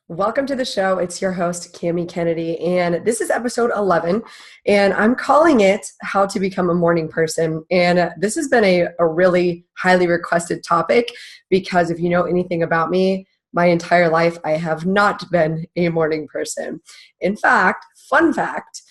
Welcome to the show. It's your host, Cami Kennedy, and this is episode 11, and I'm calling it How to Become a Morning Person. And this has been a really highly requested topic because if you know anything about me, my entire life, I have not been a morning person. In fact, fun fact,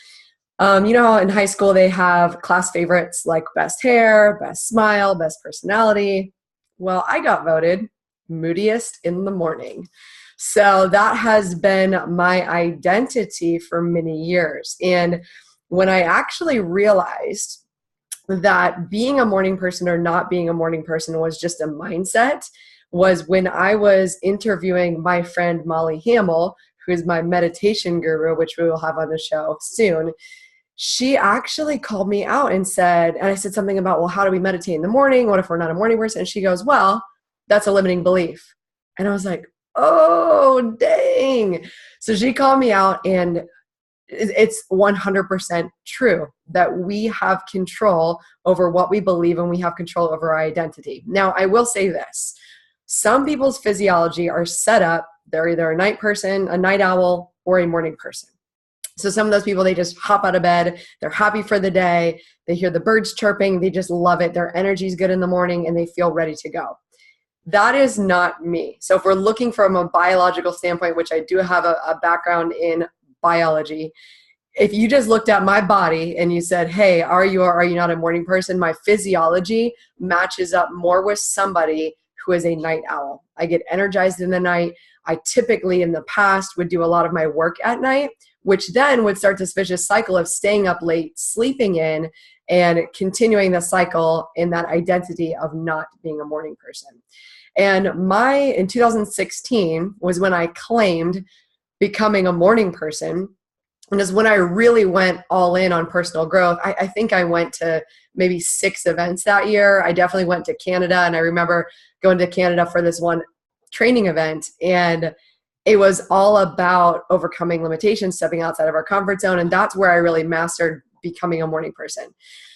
in high school they have class favorites like best hair, best smile, best personality. Well, I got voted moodiest in the morning. So that has been my identity for many years. And when I actually realized that being a morning person or not being a morning person was just a mindset, was when I was interviewing my friend Molly Hamill, who is my meditation guru, which we will have on the show soon. She actually called me out and I said something about, well, how do we meditate in the morning? What if we're not a morning person? And she goes, well, that's a limiting belief. And I was like, oh, dang. So she called me out, and it's 100% true that we have control over what we believe and we have control over our identity. Now, I will say this. Some people's physiology are set up. They're either a night person, a night owl, or a morning person. So some of those people, they just hop out of bed. They're happy for the day. They hear the birds chirping. They just love it. Their energy's good in the morning, and they feel ready to go. That is not me. So if we're looking from a biological standpoint, which I do have a background in biology, if you just looked at my body and you said, hey, are you or are you not a morning person? My physiology matches up more with somebody who is a night owl. I get energized in the night. I typically in the past would do a lot of my work at night, which then would start this vicious cycle of staying up late, sleeping in, and continuing the cycle in that identity of not being a morning person. And in 2016 was when I claimed becoming a morning person. And is when I really went all in on personal growth. I think I went to maybe 6 events that year. I definitely went to Canada, and I remember going to Canada for this one training event, and it was all about overcoming limitations, stepping outside of our comfort zone, and that's where I really mastered becoming a morning person.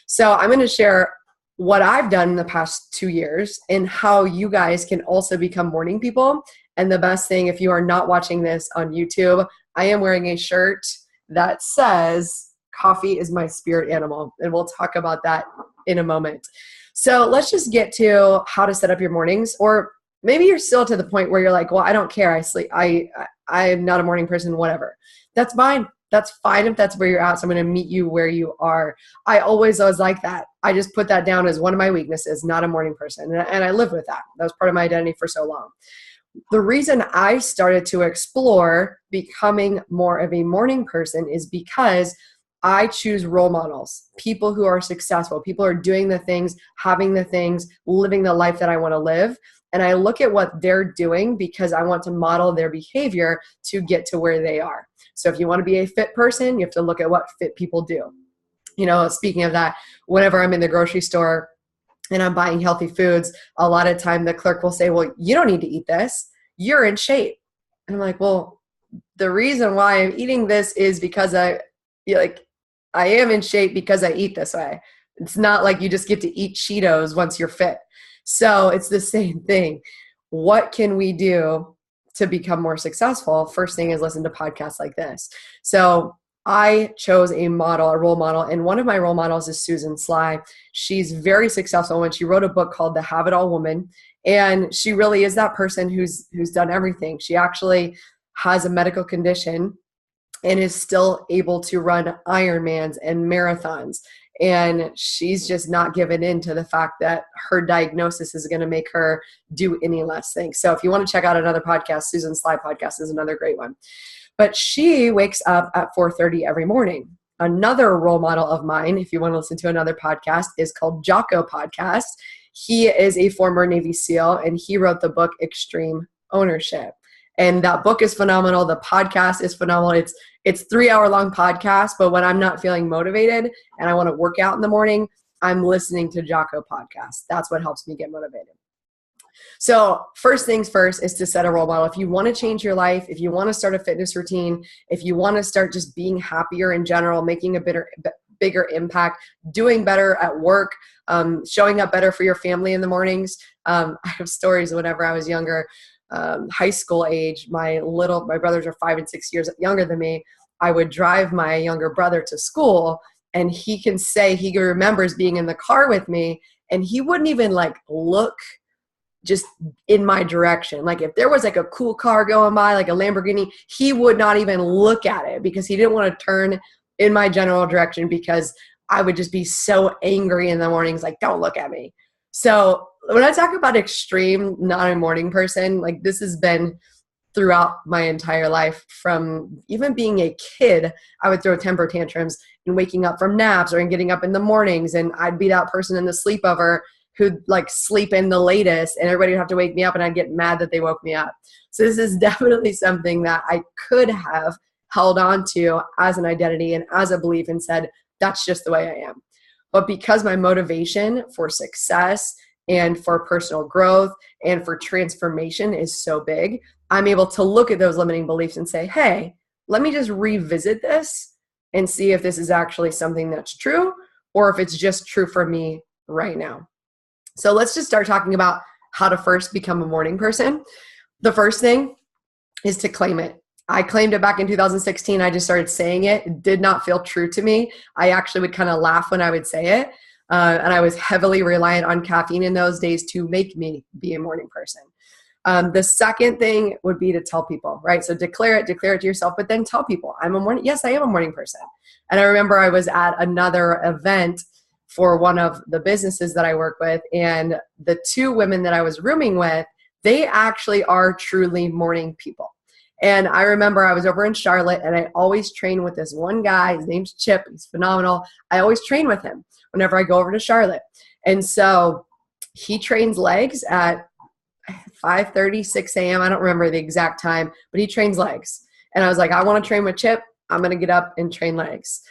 So I'm going to share what I've done in the past 2 years and how you guys can also become morning people. And the best thing, if you are not watching this on YouTube, I am wearing a shirt that says, coffee is my spirit animal. And we'll talk about that in a moment. So let's just get to how to set up your mornings. Or maybe you're still to the point where you're like, well, I don't care. I'm not a morning person, whatever. That's fine. That's fine if that's where you're at. So I'm going to meet you where you are. I always was like that. I just put that down as one of my weaknesses, not a morning person. And I lived with that. That was part of my identity for so long. The reason I started to explore becoming more of a morning person is because I choose role models, people who are successful, people who are doing the things, having the things, living the life that I want to live. And I look at what they're doing because I want to model their behavior to get to where they are. So if you want to be a fit person, you have to look at what fit people do. Speaking of that, whenever I'm in the grocery store and I'm buying healthy foods, a lot of time the clerk will say, well, you don't need to eat this. You're in shape. And I'm like, well, the reason why I'm eating this is because I am in shape because I eat this way. It's not like you just get to eat Cheetos once you're fit. So it's the same thing. What can we do to become more successful? First thing is listen to podcasts like this. So I chose a role model, and one of my role models is Susan Sly. She's very successful, and she wrote a book called The Have It All Woman, and she really is that person who's done everything. She actually has a medical condition and is still able to run Ironmans and marathons. And she's just not given in to the fact that her diagnosis is going to make her do any less things. So if you want to check out another podcast, Susan Sly podcast is another great one. But she wakes up at 4:30 every morning. Another role model of mine, if you want to listen to another podcast, is called Jocko Podcast. He is a former Navy SEAL, and he wrote the book Extreme Ownership. And that book is phenomenal. The podcast is phenomenal. It's 3-hour-long podcast, but when I'm not feeling motivated and I want to work out in the morning, I'm listening to Jocko Podcast. That's what helps me get motivated. So first things first is to set a role model. If you want to change your life, if you want to start a fitness routine, if you want to start just being happier in general, making a bigger impact, doing better at work, showing up better for your family in the mornings. I have stories whenever I was younger. high school age, my brothers are 5 and 6 years younger than me. I would drive my younger brother to school, and he can say he remembers being in the car with me, and he wouldn't even like look just in my direction. Like if there was like a cool car going by, like a Lamborghini, he would not even look at it because he didn't want to turn in my general direction, because I would just be so angry in the mornings, like, don't look at me. So when I talk about extreme, not a morning person, like this has been throughout my entire life. From even being a kid, I would throw temper tantrums and waking up from naps or getting up in the mornings, and I'd be that person in the sleepover who'd like sleep in the latest, and everybody would have to wake me up, and I'd get mad that they woke me up. So this is definitely something that I could have held on to as an identity and as a belief and said, that's just the way I am. But because my motivation for success and for personal growth and for transformation is so big, I'm able to look at those limiting beliefs and say, hey, let me just revisit this and see if this is actually something that's true, or if it's just true for me right now. So let's just start talking about how to first become a morning person. The first thing is to claim it. I claimed it back in 2016. I just started saying it. It did not feel true to me. I actually would kind of laugh when I would say it. And I was heavily reliant on caffeine in those days to make me be a morning person. The second thing would be to tell people, right? So declare it to yourself, but then tell people, yes, I am a morning person. And I remember I was at another event for one of the businesses that I work with, and the two women that I was rooming with, they actually are truly morning people. And I remember I was over in Charlotte, and I always train with this one guy. His name's Chip. He's phenomenal. I always train with him whenever I go over to Charlotte. And so he trains legs at 5:30, 6 a.m. I don't remember the exact time, but he trains legs. And I was like, I want to train with Chip. I'm going to get up and train legs.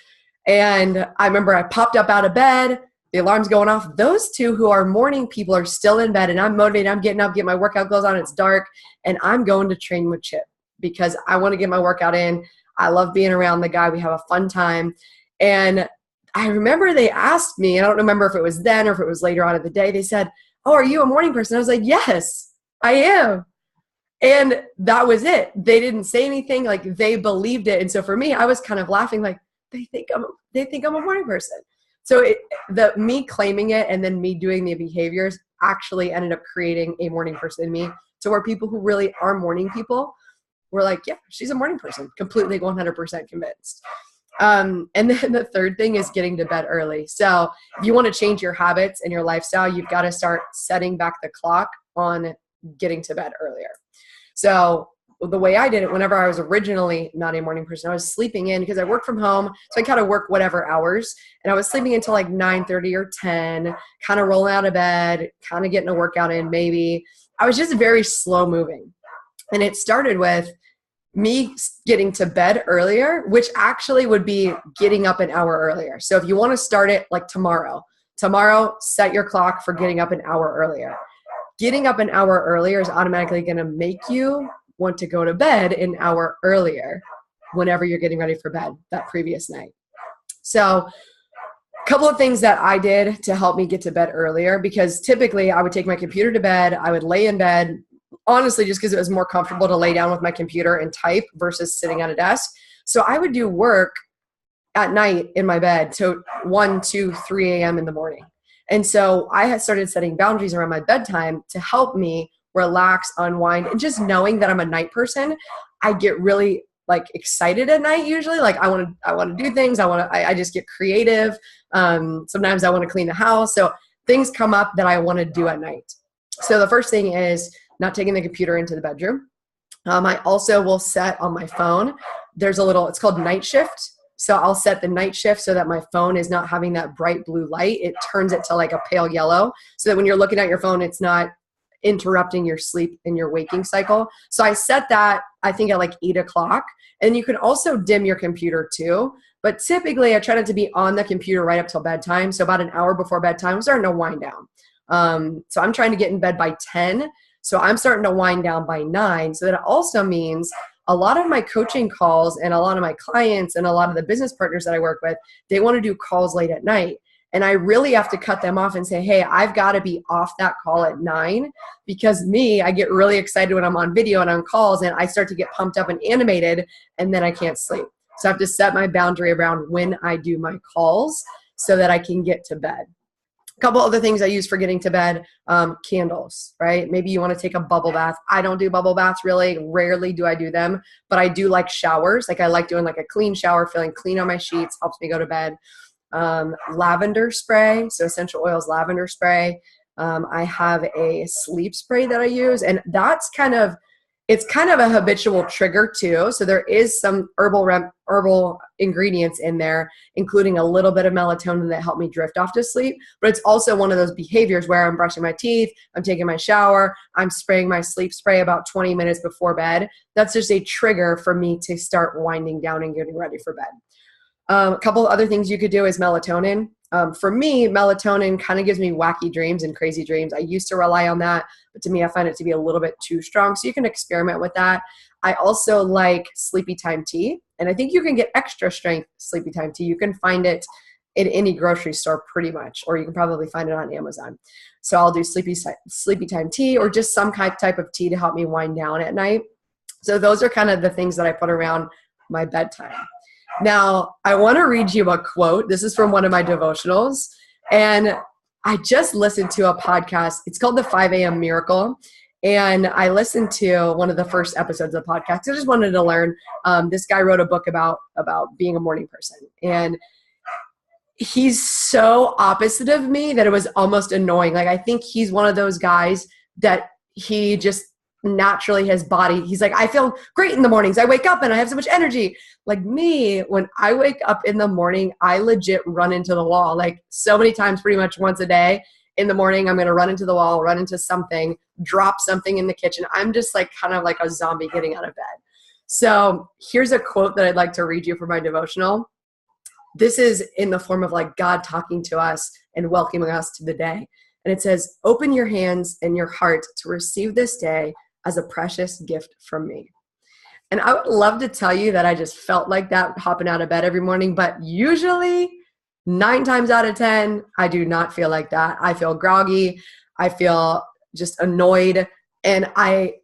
And I remember I popped up out of bed. The alarm's going off. Those two who are morning people are still in bed, and I'm motivated. I'm getting up, get my workout clothes on. It's dark, and I'm going to train with Chip because I want to get my workout in. I love being around the guy. We have a fun time. And I remember they asked me, and I don't remember if it was then or if it was later on in the day, they said, oh, are you a morning person? I was like, yes, I am. And that was it. They didn't say anything. Like, they believed it. And so for me, I was kind of laughing, like, they think I'm a morning person. So me claiming it and then me doing the behaviors actually ended up creating a morning person in me, to where people who really are morning people were like, yeah, she's a morning person, completely 100% convinced. And then the third thing is getting to bed early. So if you want to change your habits and your lifestyle, you've got to start setting back the clock on getting to bed earlier. So the way I did it, whenever I was originally not a morning person, I was sleeping in because I work from home. So I kind of work whatever hours, and I was sleeping until like 9:30 or 10, kind of rolling out of bed, kind of getting a workout in maybe. I was just very slow moving. And it started with me getting to bed earlier, which actually would be getting up an hour earlier. So if you want to start it like tomorrow, set your clock for getting up an hour earlier. Getting up an hour earlier is automatically going to make you want to go to bed an hour earlier whenever you're getting ready for bed that previous night. So a couple of things that I did to help me get to bed earlier, because typically I would take my computer to bed. I would lay in bed, honestly, just because it was more comfortable to lay down with my computer and type versus sitting at a desk. So I would do work at night in my bed till 1, 2, 3 a.m. in the morning. And so I had started setting boundaries around my bedtime to help me relax, unwind, and just knowing that I'm a night person, I get really like excited at night usually. Like I want to do things. I just get creative. Sometimes I want to clean the house. So things come up that I want to do at night. So the first thing is not taking the computer into the bedroom. I also will set on my phone, it's called night shift. So I'll set the night shift so that my phone is not having that bright blue light. It turns it to like a pale yellow, so that when you're looking at your phone, it's not interrupting your sleep and your waking cycle. So I set that, I think, at like 8 o'clock. And you can also dim your computer too. But typically I try not to be on the computer right up till bedtime. So about an hour before bedtime, I'm starting to wind down. So I'm trying to get in bed by 10. So I'm starting to wind down by 9. So that also means a lot of my coaching calls and a lot of my clients and a lot of the business partners that I work with, they want to do calls late at night. And I really have to cut them off and say, hey, I've got to be off that call at 9, because I get really excited when I'm on video and on calls, and I start to get pumped up and animated, and then I can't sleep. So I have to set my boundary around when I do my calls so that I can get to bed. A couple other things I use for getting to bed, candles, right? Maybe you want to take a bubble bath. I don't do bubble baths really. Rarely do I do them, but I do like showers. Like I like doing like a clean shower, feeling clean on my sheets, helps me go to bed. Lavender spray, so essential oils, lavender spray. I have a sleep spray that I use, and it's kind of a habitual trigger too. So there is some herbal ingredients in there, including a little bit of melatonin that help me drift off to sleep. But it's also one of those behaviors where I'm brushing my teeth, I'm taking my shower, I'm spraying my sleep spray about 20 minutes before bed. That's just a trigger for me to start winding down and getting ready for bed. A couple of other things you could do is melatonin. For me, melatonin kind of gives me wacky dreams and crazy dreams. I used to rely on that, but to me, I find it to be a little bit too strong. So you can experiment with that. I also like sleepy time tea, and I think you can get extra strength sleepy time tea. You can find it in any grocery store pretty much, or you can probably find it on Amazon. So I'll do sleepy time tea, or just some type of tea to help me wind down at night. So those are kind of the things that I put around my bedtime. Now, I want to read you a quote. This is from one of my devotionals, and I just listened to a podcast. It's called The 5 a.m. Miracle, and I listened to one of the first episodes of the podcast. I just wanted to learn. This guy wrote a book about being a morning person, and he's so opposite of me that it was almost annoying. Like, I think he's one of those guys that he just naturally, his body, he's like, I feel great in the mornings. I wake up and I have so much energy. Like me, when I wake up in the morning, I legit run into the wall. Like so many times, pretty much once a day in the morning, I'm going to run into the wall, run into something, drop something in the kitchen. I'm just like kind of like a zombie getting out of bed. So here's a quote that I'd like to read you for my devotional. This is in the form of like God talking to us and welcoming us to the day. And it says, open your hands and your heart to receive this day as a precious gift from me. And I would love to tell you that I just felt like that hopping out of bed every morning, but usually 9 times out of 10, I do not feel like that. I feel groggy. I feel just annoyed. And I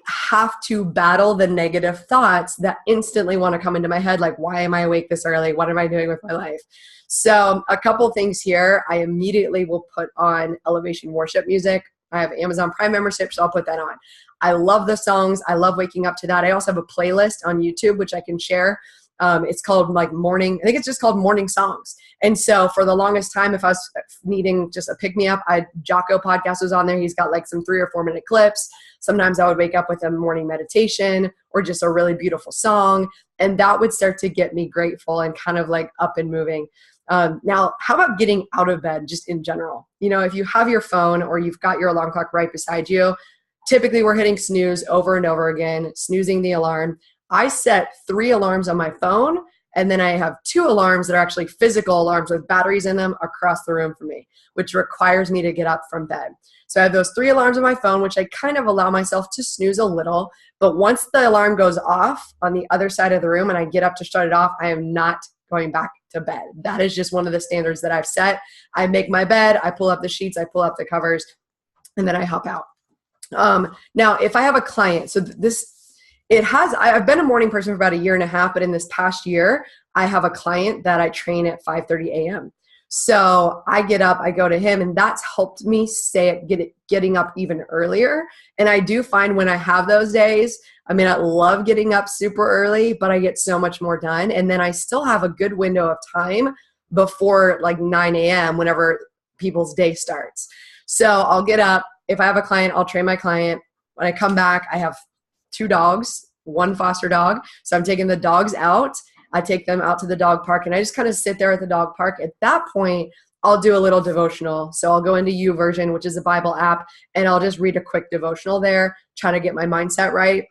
have to battle the negative thoughts that instantly want to come into my head. Like, why am I awake this early? What am I doing with my life? So a couple things here. I immediately will put on elevation worship music. I have Amazon Prime membership, so I'll put that on. I love the songs. I love waking up to that. I also have a playlist on YouTube, which I can share. It's called like morning. I think it's just called morning songs. And so for the longest time, if I was needing just a pick me up, Jocko podcast was on there. He's got like some 3 or 4 minute clips. Sometimes I would wake up with a morning meditation or just a really beautiful song. And that would start to get me grateful and kind of like up and moving. Now, how about getting out of bed just in general? You know, if you have your phone or you've got your alarm clock right beside you, typically we're hitting snooze over and over again, snoozing the alarm. I set 3 alarms on my phone, and then I have 2 alarms that are actually physical alarms with batteries in them across the room from me, which requires me to get up from bed. So I have those 3 alarms on my phone, which I kind of allow myself to snooze a little. But once the alarm goes off on the other side of the room and I get up to shut it off, I am not going back to bed. That is just one of the standards that I've set. I make my bed, I pull up the sheets, I pull up the covers, and then I hop out. Now, if I have a client, I've been a morning person for about 1.5 years, but in this past year, I have a client that I train at 5:30 a.m. So I get up, I go to him, and that's helped me getting up even earlier. And I do find when I have those days, I mean, I love getting up super early, but I get so much more done. And then I still have a good window of time before like 9 a.m. whenever people's day starts. So I'll get up. If I have a client, I'll train my client. When I come back, I have 2 dogs, 1 foster dog. So I'm taking the dogs out. I take them out to the dog park, and I just kind of sit there at the dog park. At that point, I'll do a little devotional. So I'll go into YouVersion, which is a Bible app, and I'll just read a quick devotional there, try to get my mindset right.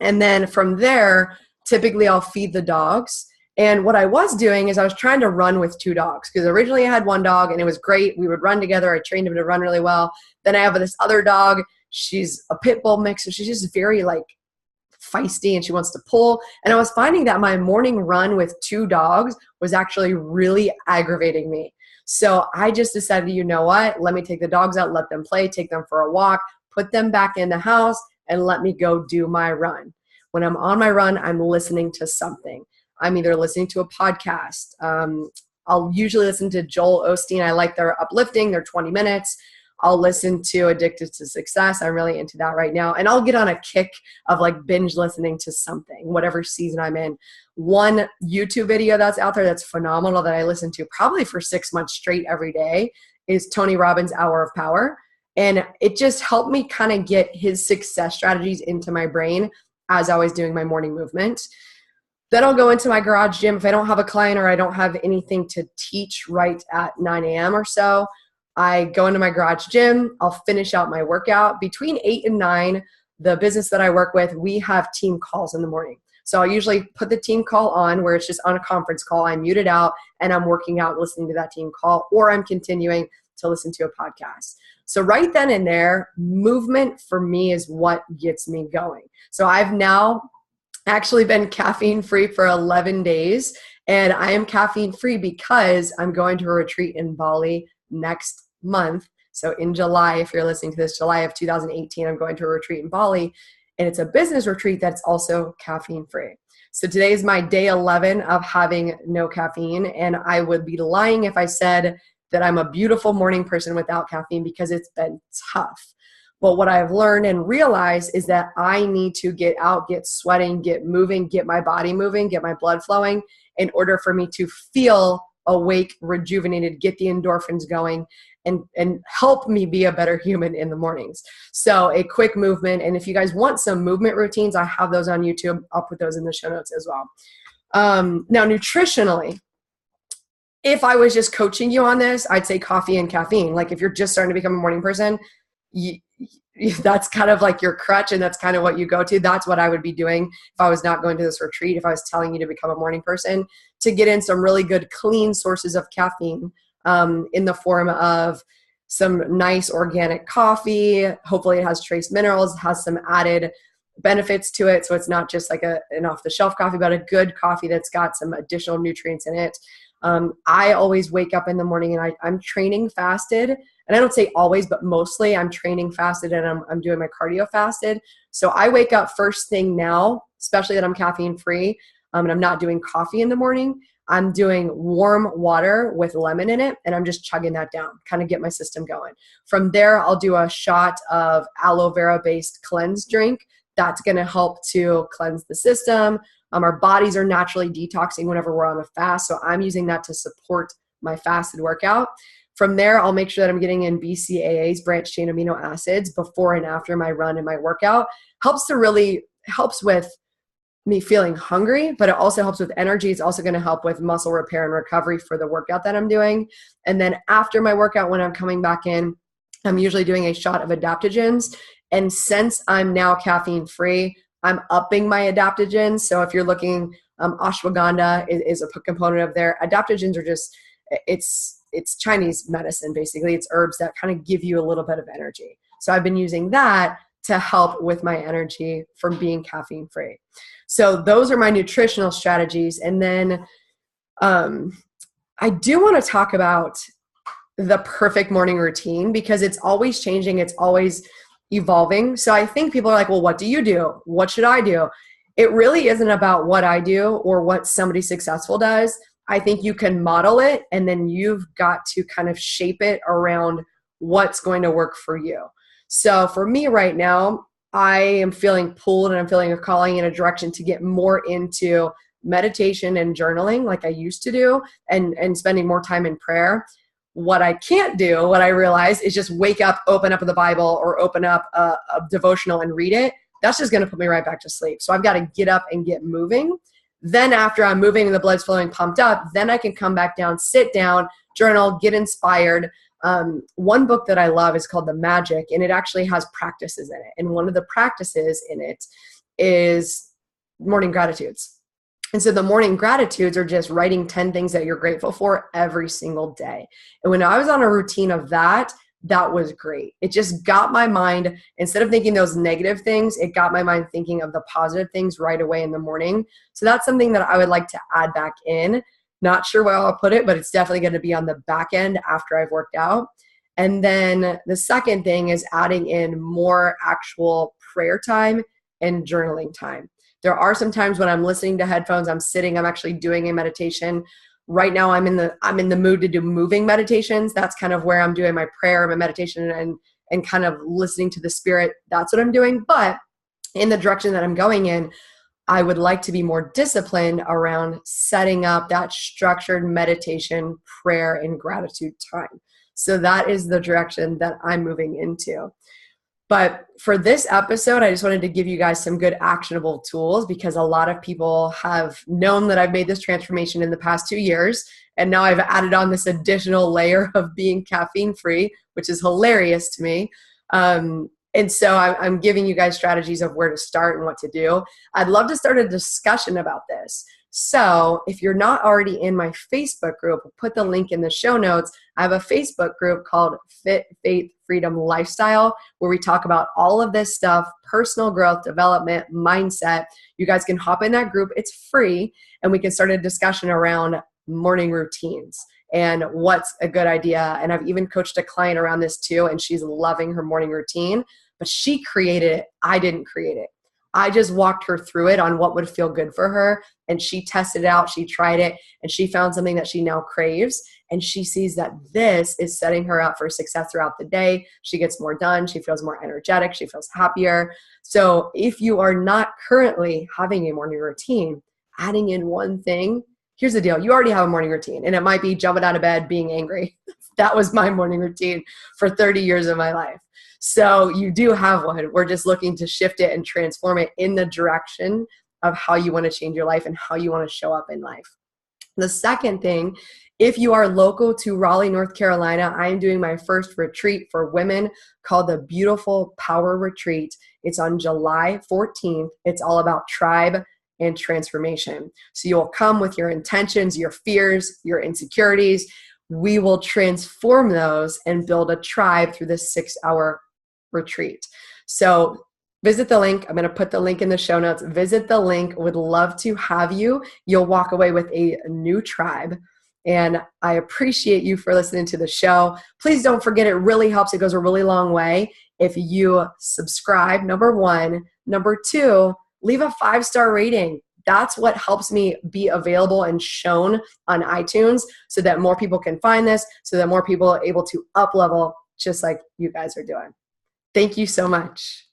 And then from there, typically I'll feed the dogs. And what I was doing is I was trying to run with 2 dogs, because originally I had 1 dog and it was great. We would run together. I trained him to run really well. Then I have this other dog. She's a pit bull mix. So she's just very like feisty and she wants to pull. And I was finding that my morning run with 2 dogs was actually really aggravating me. So I just decided, you know what? Let me take the dogs out, let them play, take them for a walk, put them back in the house, and let me go do my run. When I'm on my run, I'm listening to something. I'm either listening to a podcast. I'll usually listen to Joel Osteen. I like their uplifting, they're 20 minutes. I'll listen to Addicted to Success. I'm really into that right now. And I'll get on a kick of like binge listening to something, whatever season I'm in. One YouTube video that's out there that's phenomenal that I listen to probably for 6 months straight every day is Tony Robbins' Hour of Power. And it just helped me kind of get his success strategies into my brain as I was doing my morning movement. Then I'll go into my garage gym. If I don't have a client or I don't have anything to teach right at 9 a.m. or so, I go into my garage gym. I'll finish out my workout. Between 8 and 9, the business that I work with, we have team calls in the morning. So I'll usually put the team call on where it's just on a conference call. I mute it out and I'm working out listening to that team call, or I'm continuing to listen to a podcast. So right then and there, movement for me is what gets me going. So I've now actually been caffeine free for 11 days, and I am caffeine free because I'm going to a retreat in Bali next month. So in July, if you're listening to this, July of 2018, I'm going to a retreat in Bali, and it's a business retreat that's also caffeine free. So today is my day 11 of having no caffeine, and I would be lying if I said that I'm a beautiful morning person without caffeine, because it's been tough. But what I've learned and realized is that I need to get out, get sweating, get moving, get my body moving, get my blood flowing in order for me to feel awake, rejuvenated, get the endorphins going, and help me be a better human in the mornings. So a quick movement. And if you guys want some movement routines, I have those on YouTube. I'll put those in the show notes as well. Now, nutritionally, if I was just coaching you on this, I'd say coffee and caffeine. Like if you're just starting to become a morning person, that's kind of like your crutch and that's kind of what you go to. That's what I would be doing if I was not going to this retreat, if I was telling you to become a morning person, to get in some really good, clean sources of caffeine in the form of some nice organic coffee. Hopefully it has trace minerals, has some added benefits to it. So it's not just like an off-the-shelf coffee, but a good coffee that's got some additional nutrients in it. I always wake up in the morning and I'm training fasted. And I don't say always, but mostly I'm training fasted and I'm doing my cardio fasted. So I wake up first thing now, especially that I'm caffeine free, and I'm not doing coffee in the morning. I'm doing warm water with lemon in it, and I'm just chugging that down, kind of get my system going. From there, I'll do a shot of aloe vera-based cleanse drink. That's going to help to cleanse the system. Our bodies are naturally detoxing whenever we're on a fast, so I'm using that to support my fasted workout. From there, I'll make sure that I'm getting in BCAAs, branched chain amino acids, before and after my run and my workout. Helps with me feeling hungry, but it also helps with energy. It's also going to help with muscle repair and recovery for the workout that I'm doing. And then after my workout, when I'm coming back in, I'm usually doing a shot of adaptogens. And since I'm now caffeine free, I'm upping my adaptogens. So if you're looking, ashwagandha is a component of there. Adaptogens are just, it's Chinese medicine, basically. It's herbs that kind of give you a little bit of energy. So I've been using that to help with my energy from being caffeine free. So those are my nutritional strategies. And then I do want to talk about the perfect morning routine, because it's always changing. It's always evolving. So I think people are like, well, what do you do? What should I do? It really isn't about what I do or what somebody successful does. I think you can model it, and then you've got to kind of shape it around what's going to work for you. So for me right now, I am feeling pulled and I'm feeling a calling in a direction to get more into meditation and journaling like I used to do, and spending more time in prayer. What I can't do, what I realize, is just wake up, open up the Bible or open up a devotional and read it. That's just going to put me right back to sleep. So I've got to get up and get moving. Then after I'm moving and the blood's flowing, pumped up, then I can come back down, sit down, journal, get inspired. One book that I love is called The Magic, and it actually has practices in it. And one of the practices in it is morning gratitudes. And so the morning gratitudes are just writing 10 things that you're grateful for every single day. And when I was on a routine of that, that was great. It just got my mind, instead of thinking those negative things, it got my mind thinking of the positive things right away in the morning. So that's something that I would like to add back in. Not sure where I'll put it, but it's definitely going to be on the back end after I've worked out. And then the second thing is adding in more actual prayer time and journaling time. There are some times when I'm listening to headphones, I'm actually doing a meditation. Right now I'm in the mood to do moving meditations. That's kind of where I'm doing my prayer, my meditation, and kind of listening to the spirit. That's what I'm doing. But in the direction that I'm going in, I would like to be more disciplined around setting up that structured meditation, prayer, and gratitude time. So that is the direction that I'm moving into. But for this episode, I just wanted to give you guys some good actionable tools, because a lot of people have known that I've made this transformation in the past 2 years. And now I've added on this additional layer of being caffeine free, which is hilarious to me. And so I'm giving you guys strategies of where to start and what to do. I'd love to start a discussion about this. So if you're not already in my Facebook group, I'll put the link in the show notes. I have a Facebook group called Fit, Faith, Freedom, Lifestyle, where we talk about all of this stuff, personal growth, development, mindset. You guys can hop in that group. It's free, and we can start a discussion around morning routines and what's a good idea. And I've even coached a client around this too, and she's loving her morning routine, but she created it. I didn't create it. I just walked her through it on what would feel good for her, and she tested it out, she tried it, and she found something that she now craves, and she sees that this is setting her up for success throughout the day. She gets more done, she feels more energetic, she feels happier. So if you are not currently having a morning routine, adding in one thing, here's the deal. You already have a morning routine, and it might be jumping out of bed, being angry. That was my morning routine for 30 years of my life. So you do have one. We're just looking to shift it and transform it in the direction of how you want to change your life and how you want to show up in life. The second thing, if you are local to Raleigh, North Carolina, I am doing my first retreat for women called the Beautiful Power Retreat. It's on July 14th. It's all about tribe and transformation. So you'll come with your intentions, your fears, your insecurities. We will transform those and build a tribe through this 6-hour retreat. So visit the link. I'm going to put the link in the show notes. Visit the link. Would love to have you. You'll walk away with a new tribe. And I appreciate you for listening to the show. Please don't forget, it really helps. It goes a really long way if you subscribe, number one. Number two, leave a 5-star rating. That's what helps me be available and shown on iTunes so that more people can find this, so that more people are able to up level just like you guys are doing. Thank you so much.